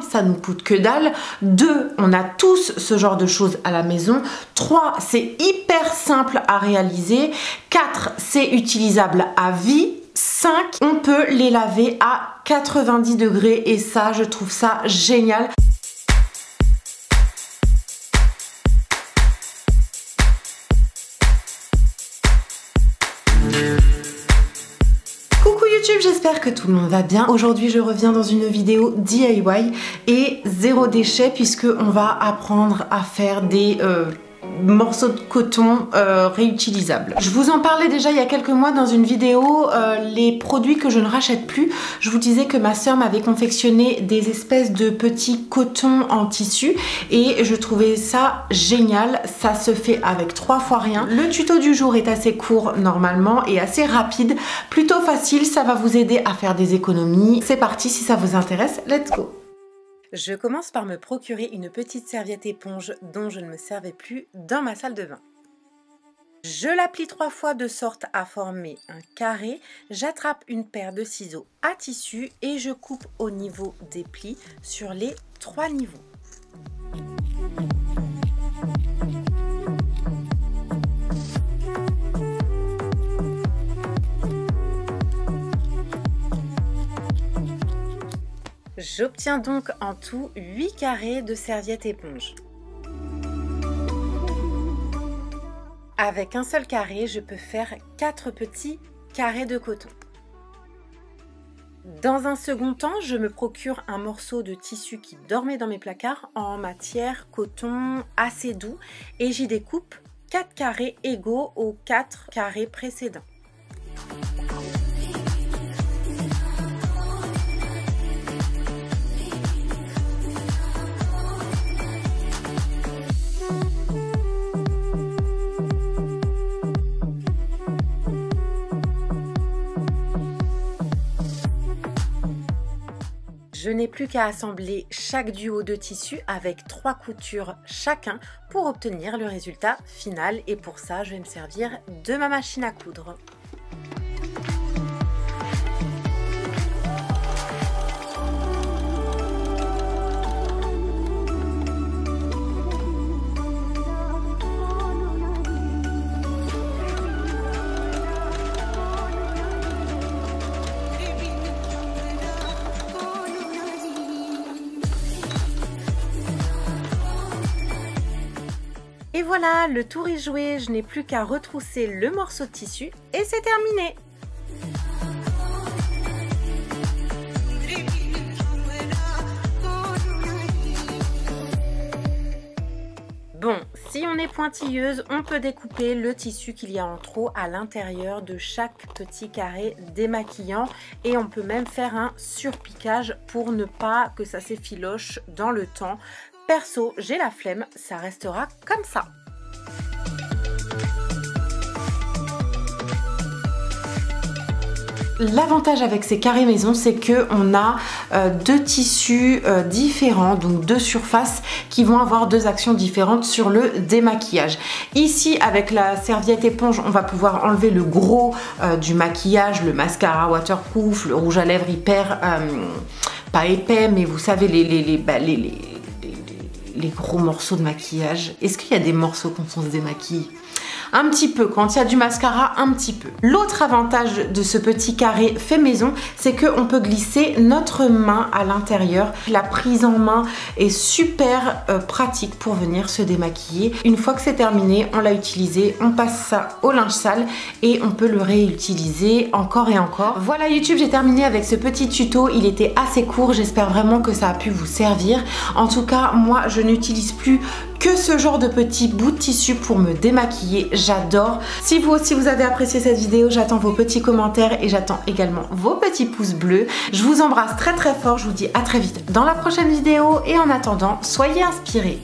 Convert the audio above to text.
ça nous coûte que dalle. 2, on a tous ce genre de choses à la maison. 3, c'est hyper simple à réaliser. 4, c'est utilisable à vie. 5, on peut les laver à 90 degrés et ça, je trouve ça génial. J'espère que tout le monde va bien. Aujourd'hui je reviens dans une vidéo DIY et zéro déchet puisque on va apprendre à faire des morceaux de coton réutilisables. Je vous en parlais déjà il y a quelques mois dans une vidéo, les produits que je ne rachète plus. Je vous disais que ma soeur m'avait confectionné des espèces de petits cotons en tissu et je trouvais ça génial. Ça se fait avec 3 fois rien. Le tuto du jour est assez court normalement et assez rapide, plutôt facile, ça va vous aider à faire des économies. C'est parti, si ça vous intéresse, let's go! Je commence par me procurer une petite serviette éponge dont je ne me servais plus dans ma salle de bain. Je la plie 3 fois de sorte à former un carré. J'attrape une paire de ciseaux à tissu et je coupe au niveau des plis sur les 3 niveaux. J'obtiens donc en tout 8 carrés de serviette éponge. Avec un seul carré, je peux faire 4 petits carrés de coton. Dans un second temps, je me procure un morceau de tissu qui dormait dans mes placards en matière coton assez doux et j'y découpe 4 carrés égaux aux 4 carrés précédents. Je n'ai plus qu'à assembler chaque duo de tissu avec 3 coutures chacun pour obtenir le résultat final et pour ça je vais me servir de ma machine à coudre. Et voilà, le tour est joué, je n'ai plus qu'à retrousser le morceau de tissu et c'est terminé. Bon, si on est pointilleuse, on peut découper le tissu qu'il y a en trop à l'intérieur de chaque petit carré démaquillant et on peut même faire un surpiquage pour ne pas que ça s'effiloche dans le temps. Perso, j'ai la flemme, ça restera comme ça. L'avantage avec ces carrés maison, c'est que on a 2 tissus différents, donc 2 surfaces qui vont avoir 2 actions différentes sur le démaquillage. Ici, avec la serviette éponge, on va pouvoir enlever le gros du maquillage, le mascara waterproof, le rouge à lèvres hyper, pas épais, mais vous savez, les gros morceaux de maquillage. Est-ce qu'il y a des morceaux quand on se démaquille? Un petit peu, quand il y a du mascara, un petit peu. L'autre avantage de ce petit carré fait maison, c'est qu'on peut glisser notre main à l'intérieur. La prise en main est super pratique pour venir se démaquiller. Une fois que c'est terminé, on l'a utilisé, on passe ça au linge sale et on peut le réutiliser encore et encore. Voilà YouTube, j'ai terminé avec ce petit tuto. Il était assez court, j'espère vraiment que ça a pu vous servir. En tout cas, moi, je n'utilise plus que ce genre de petits bouts de tissu pour me démaquiller. J'adore. Si vous aussi vous avez apprécié cette vidéo, j'attends vos petits commentaires et j'attends également vos petits pouces bleus. Je vous embrasse très très fort, je vous dis à très vite dans la prochaine vidéo et en attendant, soyez inspirés.